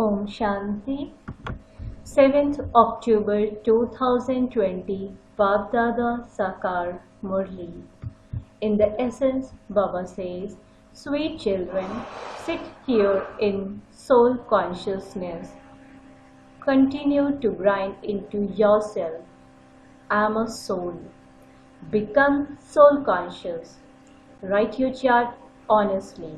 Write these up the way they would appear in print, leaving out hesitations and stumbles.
Om Shanti. 7th October 2020 Baapdada Murli. In the essence, Baba says, sweet children, sit here in soul consciousness. Continue to grind into yourself. I am a soul. Become soul conscious. Write your chart honestly,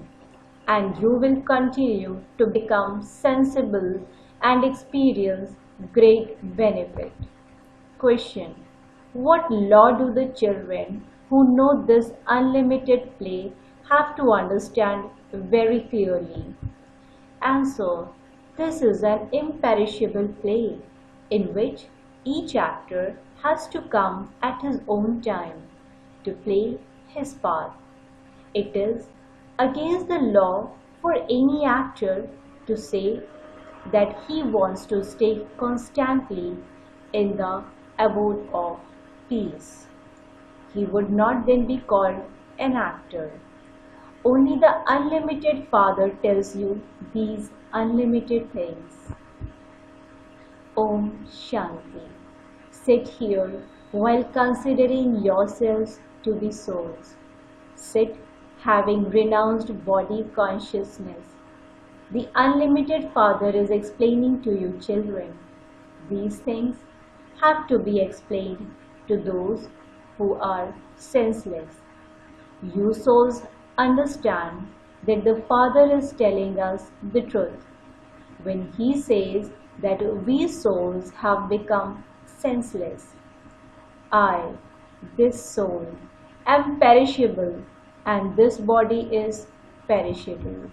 and you will continue to become sensible and experience great benefit. Question: what law do the children who know this unlimited play have to understand very clearly? Answer: this is an imperishable play in which each actor has to come at his own time to play his part. It is against the law for any actor to say that he wants to stay constantly in the abode of peace. He would not then be called an actor. Only the unlimited Father tells you these unlimited things. Om Shanti. Sit here while considering yourselves to be souls. Sit having renounced body consciousness. The unlimited Father is explaining to you, children. These things have to be explained to those who are senseless. You souls understand that the Father is telling us the truth when He says that we souls have become senseless. I, this soul, am perishable, and this body is perishable.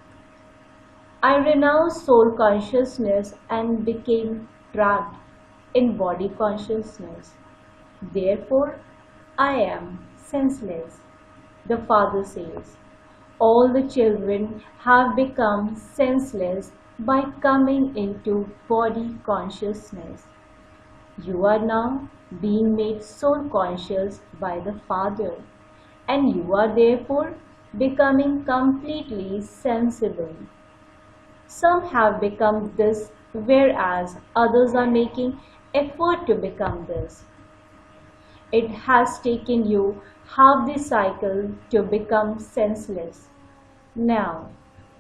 I renounced soul consciousness and became trapped in body consciousness. Therefore, I am senseless. The Father says, all the children have become senseless by coming into body consciousness. You are now being made soul conscious by the Father, and you are therefore becoming completely sensible. Some have become this, whereas others are making effort to become this. It has taken you half the cycle to become senseless. Now,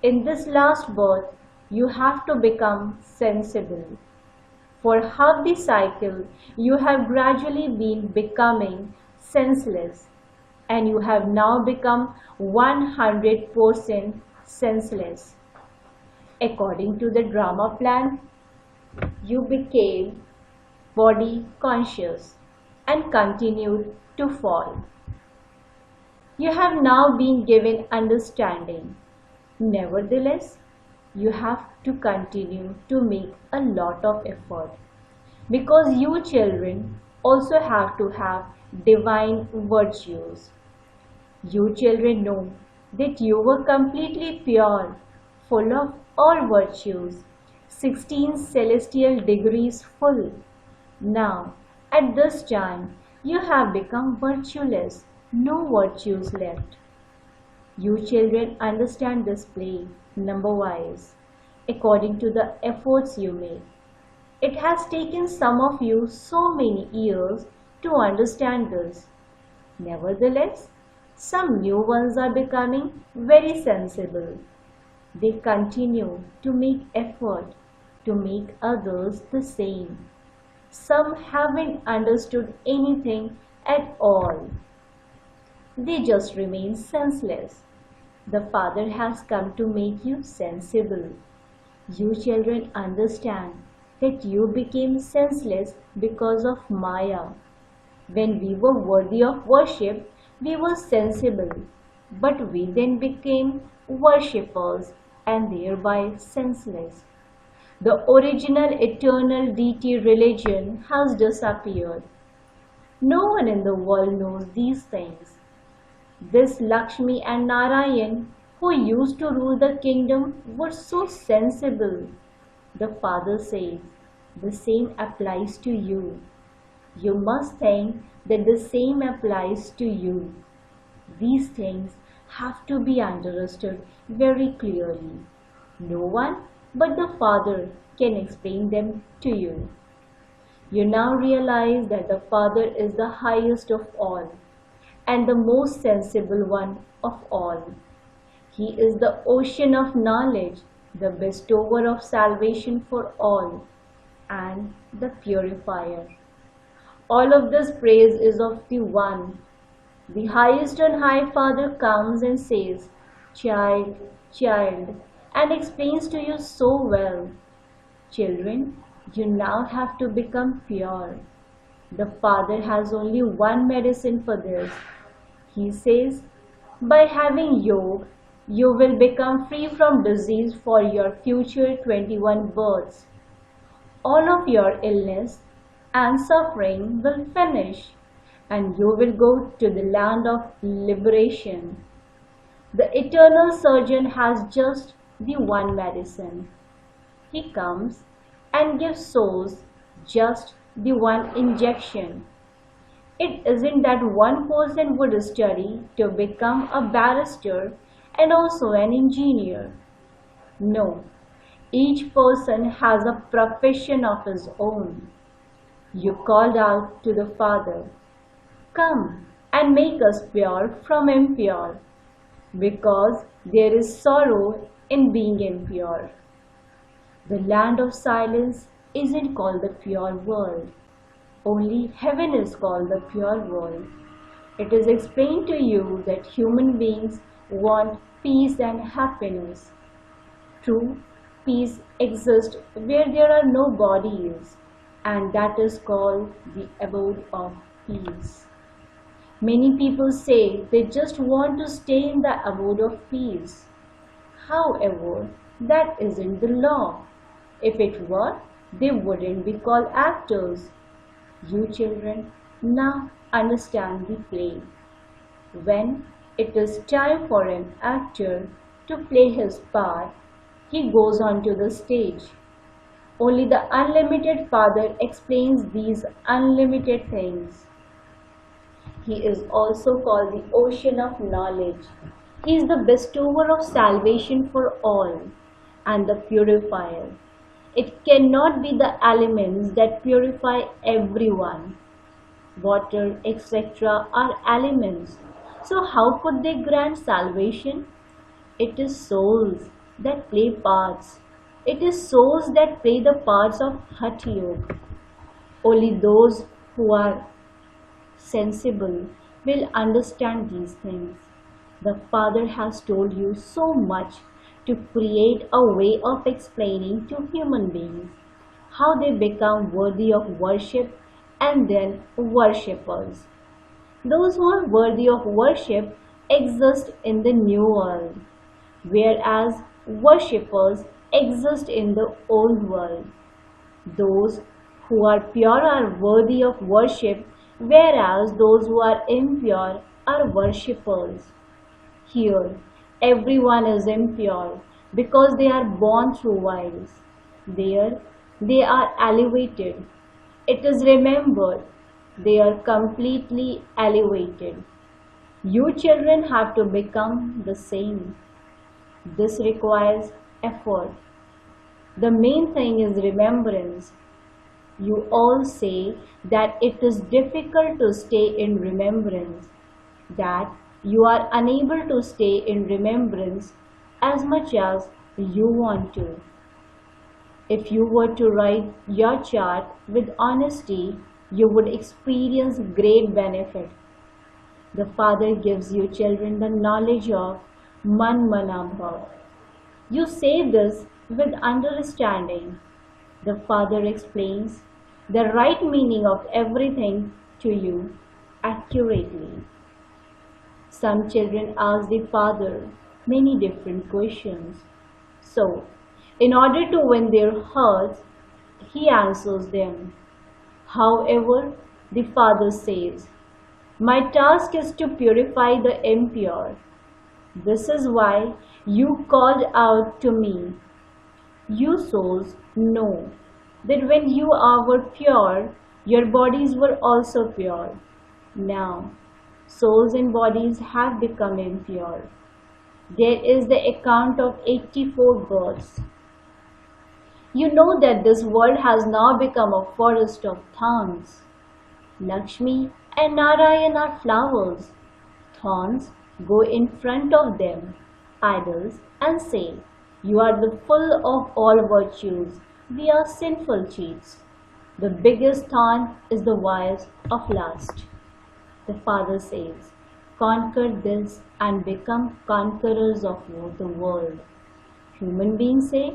in this last birth, you have to become sensible. For half the cycle, you have gradually been becoming senseless, and you have now become 100% senseless. According to the drama plan, you became body conscious and continued to fall. You have now been given understanding. Nevertheless, you have to continue to make a lot of effort, because you children also have to have divine virtues. You children know that you were completely pure, full of all virtues, 16 celestial degrees full. Now, at this time, you have become virtueless, no virtues left. You children understand this play number-wise, according to the efforts you make. It has taken some of you so many years to understand this. Nevertheless, some new ones are becoming very sensible. They continue to make effort to make others the same. Some haven't understood anything at all. They just remain senseless. The Father has come to make you sensible. You children understand that you became senseless because of Maya. When we were worthy of worship, we were sensible, but we then became worshippers and thereby senseless. The original eternal deity religion has disappeared. No one in the world knows these things. This Lakshmi and Narayan, who used to rule the kingdom, were so sensible. The Father says, the same applies to you. You must think that the same applies to you. These things have to be understood very clearly. No one but the Father can explain them to you. You now realize that the Father is the highest of all and the most sensible one of all. He is the ocean of knowledge, the bestower of salvation for all, and the purifier. All of this praise is of the One. The highest and high Father comes and says, "Child, child," and explains to you so well, "Children, you now have to become pure." The Father has only one medicine for this. He says, by having yoga, you will become free from disease for your future 21 births. All of your illness and suffering will finish, and you will go to the land of liberation. The eternal surgeon has just the one medicine. He comes and gives souls just the one injection. It isn't that one person would study to become a barrister and also an engineer. No, each person has a profession of his own. You called out to the Father, "Come and make us pure from impure," because there is sorrow in being impure. The land of silence isn't called the pure world. Only heaven is called the pure world. It is explained to you that human beings want peace and happiness. True peace exists where there are no bodies, and that is called the abode of peace. Many people say they just want to stay in the abode of peace. However, that isn't the law. If it were, they wouldn't be called actors. You children now understand the play. When it is time for an actor to play his part, he goes onto the stage. Only the unlimited Father explains these unlimited things. He is also called the ocean of knowledge. He is the bestower of salvation for all and the purifier. It cannot be the elements that purify everyone. Water, etc. are elements. So how could they grant salvation? It is souls that play parts. It is souls that play the parts of Hatha Yoga. Only those who are sensible will understand these things. The Father has told you so much to create a way of explaining to human beings how they become worthy of worship and then worshippers. Those who are worthy of worship exist in the new world, whereas worshippers exist in the old world. Those who are pure are worthy of worship, whereas those who are impure are worshippers. Here, everyone is impure because they are born through vice. There, they are elevated. It is remembered they are completely elevated. You children have to become the same. This requires effort. The main thing is remembrance. You all say that it is difficult to stay in remembrance, that you are unable to stay in remembrance as much as you want to. If you were to write your chart with honesty, you would experience great benefit. The Father gives you children the knowledge of Man Mana Bhav. You say this with understanding. The Father explains the right meaning of everything to you accurately. Some children ask the Father many different questions. So, in order to win their hearts, He answers them. However, the Father says, "My task is to purify the impure. This is why you called out to me. You souls know that when you were pure, your bodies were also pure. Now, souls and bodies have become impure. There is the account of 84 births. You know that this world has now become a forest of thorns. Lakshmi and Narayan are flowers. Thorns go in front of them, idols, and say, "You are the full of all virtues. We are sinful cheats." The biggest thorn is the vice of lust. The Father says, "Conquer this and become conquerors of the world." Human beings say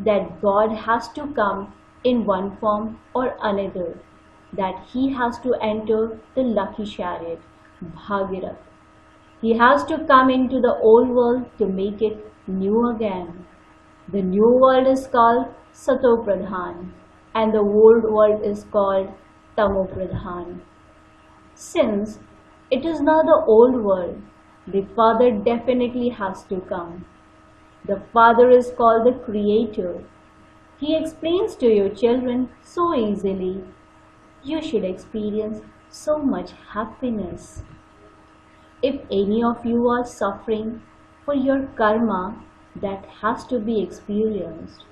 that God has to come in one form or another, that he has to enter the lucky chariot, Bhagirath. He has to come into the old world to make it new again. The new world is called Satopradhan and the old world is called Tamopradhan. Since it is now the old world, the Father definitely has to come. The Father is called the Creator. He explains to your children so easily. You should experience so much happiness. If any of you are suffering for your karma that has to be experienced,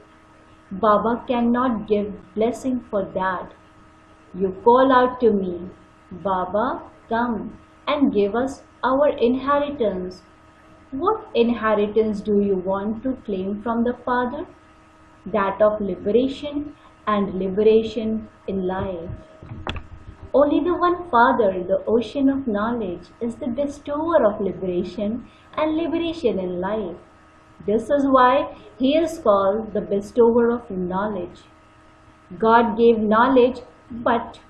Baba cannot give blessing for that. You call out to me, "Baba, come and give us our inheritance." What inheritance do you want to claim from the Father? That of liberation and liberation in life. Only the one Father, the ocean of knowledge, is the bestower of liberation and liberation in life. This is why he is called the bestower of knowledge. God gave knowledge, but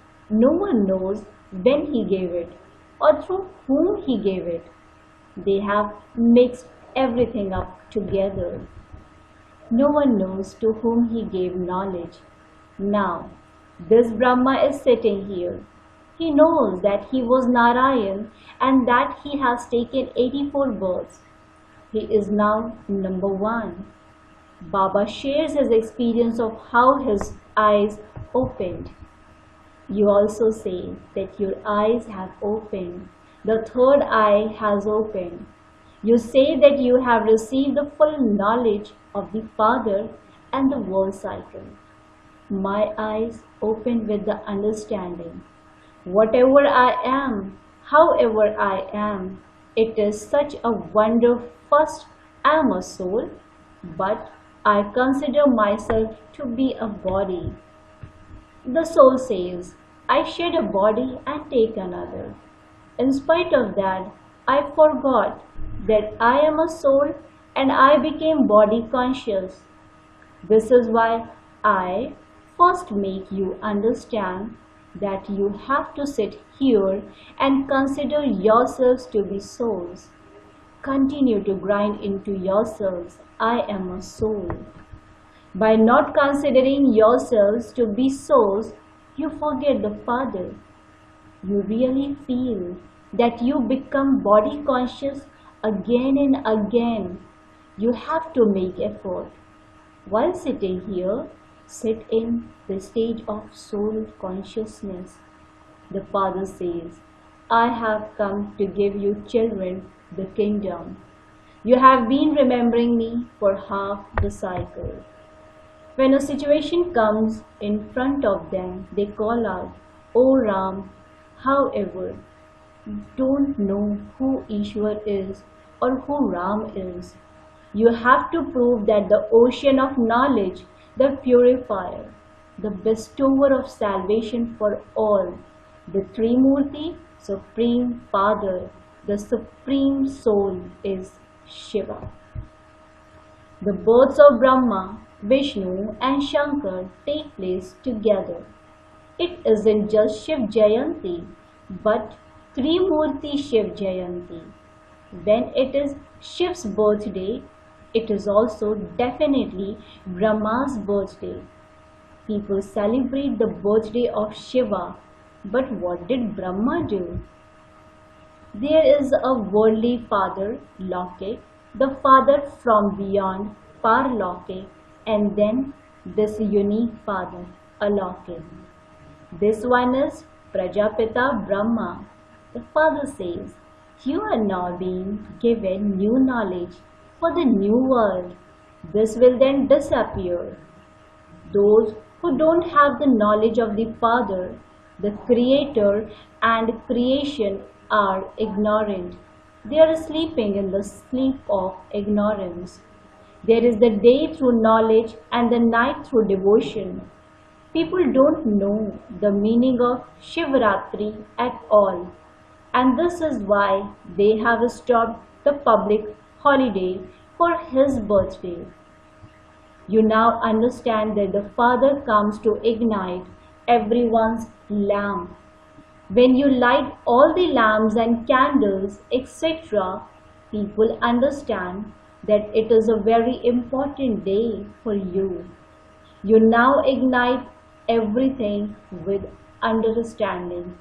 no one knows when he gave it or through whom he gave it. They have mixed everything up together. No one knows to whom he gave knowledge. Now, this Brahma is sitting here. He knows that he was Narayan and that he has taken 84 births. He is now number 1. Baba shares his experience of how his eyes opened. You also say that your eyes have opened. The third eye has opened. You say that you have received the full knowledge of the Father and the world cycle. My eyes opened with the understanding. Whatever I am, however I am, it is such a wonder. First, I am a soul, but I consider myself to be a body. The soul says, "I shed a body and take another." In spite of that, I forgot that I am a soul and I became body conscious. This is why I first make you understand that you have to sit here and consider yourselves to be souls. Continue to grind into yourselves, "I am a soul." By not considering yourselves to be souls, you forget the Father. You really feel that you become body conscious again and again. You have to make effort. While sitting here, sit in the stage of soul consciousness. The Father says, "I have come to give you children the kingdom. You have been remembering me for half the cycle." When a situation comes in front of them, they call out, "O Ram." However, don't know who Ishwar is or who Ram is. You have to prove that the ocean of knowledge, the purifier, the bestower of salvation for all, the Trimurti, Supreme Father, the Supreme Soul is Shiva. The births of Brahma, Vishnu and Shankar take place together. It isn't just Shiv Jayanti, but Trimurti Shiv Jayanti. When it is Shiv's birthday, it is also definitely Brahma's birthday. People celebrate the birthday of Shiva, but what did Brahma do? There is a worldly father, Lokik, the father from beyond, Parlokik, and then this unique father, Alokik. This one is Prajapita Brahma. The Father says, "You are now being given new knowledge for the new world. This will then disappear. Those who don't have the knowledge of the Father, the Creator and creation are ignorant. They are sleeping in the sleep of ignorance. There is the day through knowledge and the night through devotion. People don't know the meaning of Shivratri at all, and this is why they have stopped the public holiday for his birthday. You now understand that the Father comes to ignite everyone's lamp. When you light all the lamps and candles, etc., people understand that it is a very important day for you. You now ignite everything with understanding.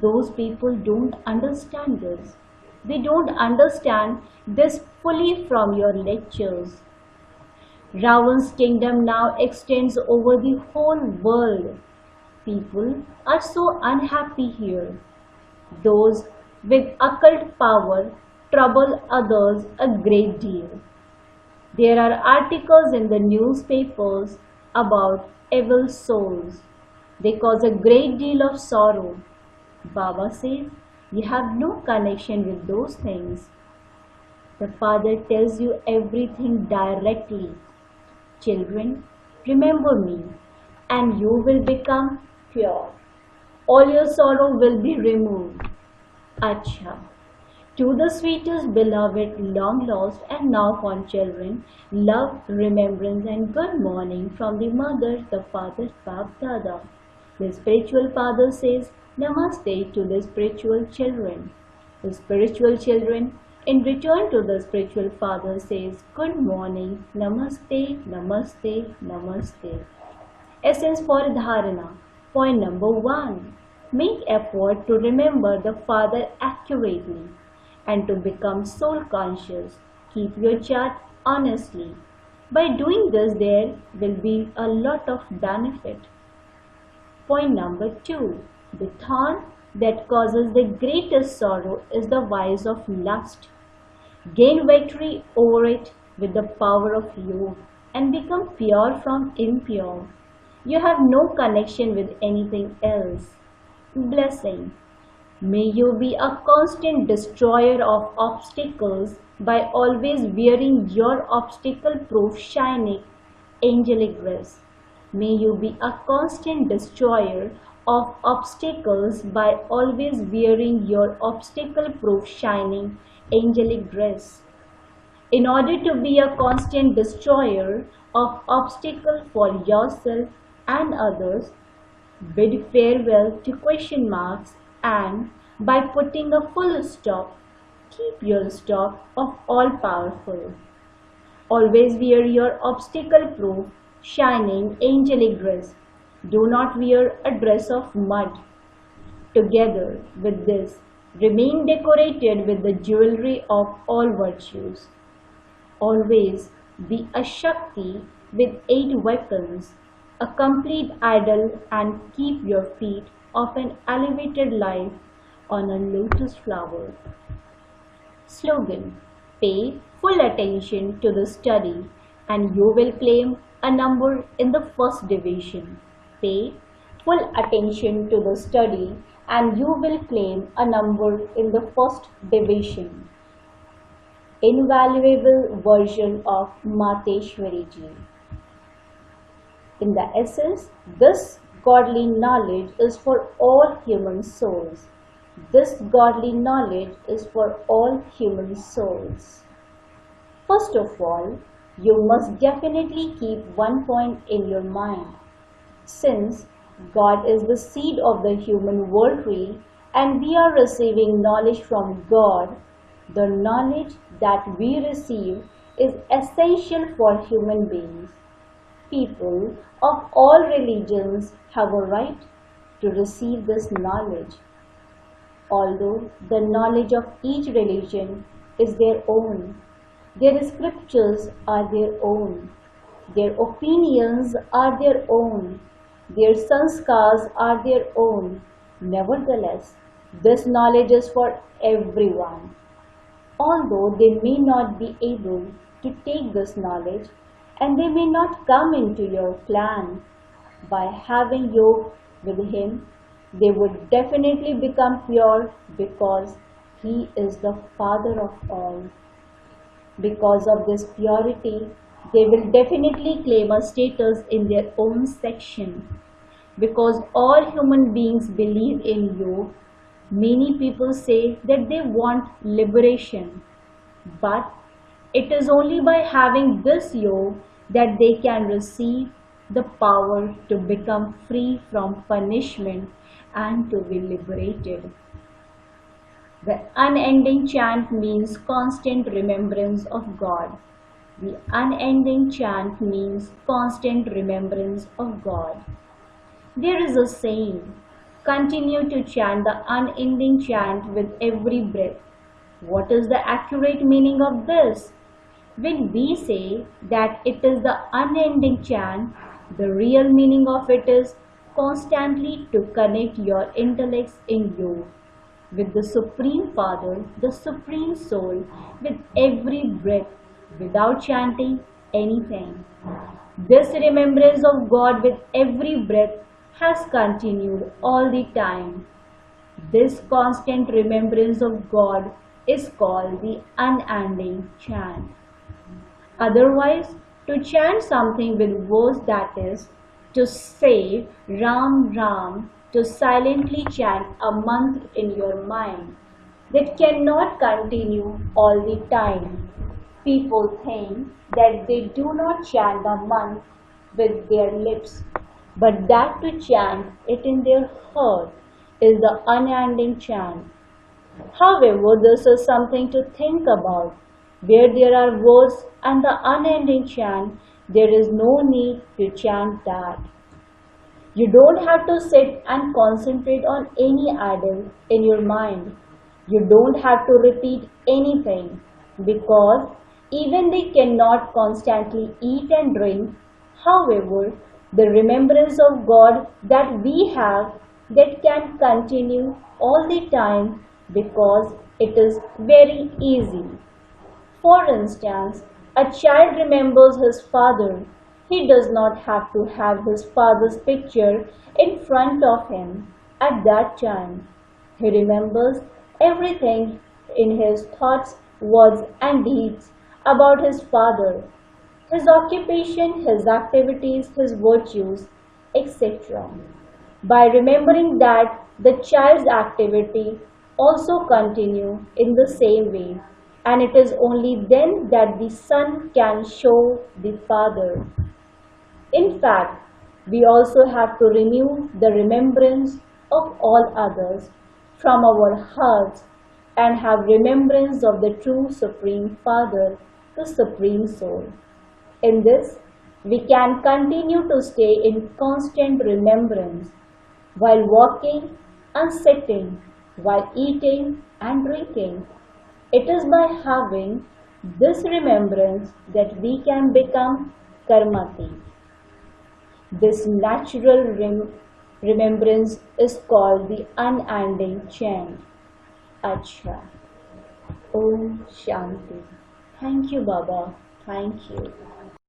Those people don't understand this. They don't understand this fully from your lectures. Ravan's kingdom now extends over the whole world. People are so unhappy here. Those with occult power trouble others a great deal. There are articles in the newspapers about evil souls. They cause a great deal of sorrow. Baba says, you have no connection with those things. The Father tells you everything directly. Children, remember me, and you will become pure. All your sorrow will be removed. Acha. To the sweetest beloved, long lost and now found children, love, remembrance and good morning from the mother, the father, Baapdada. The spiritual father says, Namaste to the spiritual children. The spiritual children in return to the spiritual father says, good morning, Namaste, Namaste, Namaste. Essence for Dharana. Point number 1. Make effort to remember the Father accurately and to become soul conscious. Keep your chart honestly. By doing this, there will be a lot of benefit. Point number 2. The thorn that causes the greatest sorrow is the vice of lust. Gain victory over it with the power of yoga and become pure from impure. You have no connection with anything else. Blessing. May you be a constant destroyer of obstacles by always wearing your obstacle-proof shining angelic dress. May you be a constant destroyer of obstacles by always wearing your obstacle-proof shining angelic dress. In order to be a constant destroyer of obstacles for yourself and others, bid farewell to question marks and by putting a full stop, keep your stop of all powerful. Always wear your obstacle-proof, shining angelic dress. Do not wear a dress of mud. Together with this, remain decorated with the jewelry of all virtues. Always be a Shakti with 8 weapons, a complete idol, and keep your feet of an elevated life on a lotus flower. Slogan. Pay full attention to the study and you will claim a number in the first division. Pay full attention to the study and you will claim a number in the first division. Invaluable version of Mateshwari Ji. In the essence, this godly knowledge is for all human souls. This godly knowledge is for all human souls. First of all, you must definitely keep one point in your mind. Since God is the seed of the human world tree and we are receiving knowledge from God, the knowledge that we receive is essential for human beings. People of all religions have a right to receive this knowledge. Although the knowledge of each religion is their own, their scriptures are their own, their opinions are their own, their sanskars are their own. Nevertheless, this knowledge is for everyone. Although they may not be able to take this knowledge, and they may not come into your clan. By having yoga with him, they would definitely become pure because he is the Father of all. Because of this purity, they will definitely claim a status in their own section. Because all human beings believe in yoga, many people say that they want liberation, but it is only by having this yoga that they can receive the power to become free from punishment and to be liberated. The unending chant means constant remembrance of God. The unending chant means constant remembrance of God. There is a saying, continue to chant the unending chant with every breath. What is the accurate meaning of this? When we say that it is the unending chant, the real meaning of it is constantly to connect your intellects in you with the Supreme Father, the Supreme Soul, with every breath, without chanting anything. This remembrance of God with every breath has continued all the time. This constant remembrance of God is called the unending chant. Otherwise, to chant something with words, that is, to say Ram Ram, to silently chant a mantra in your mind, that cannot continue all the time. People think that they do not chant the mantra with their lips, but that to chant it in their heart is the unending chant. However, this is something to think about. Where there are words and the unending chant, there is no need to chant that. You don't have to sit and concentrate on any idol in your mind. You don't have to repeat anything because even they cannot constantly eat and drink. However, the remembrance of God that we have that can continue all the time because it is very easy. For instance, a child remembers his father. He does not have to have his father's picture in front of him at that time. He remembers everything in his thoughts, words, and deeds about his father, his occupation, his activities, his virtues, etc. By remembering that, the child's activity also continue in the same way, and it is only then that the son can show the father. In fact, we also have to remove the remembrance of all others from our hearts and have remembrance of the true Supreme Father, the Supreme Soul. In this, we can continue to stay in constant remembrance while walking and sitting, while eating and drinking. It is by having this remembrance that we can become karmati. This natural remembrance is called the unending chant. Acha. Om Shanti. Thank you, Baba. Thank you.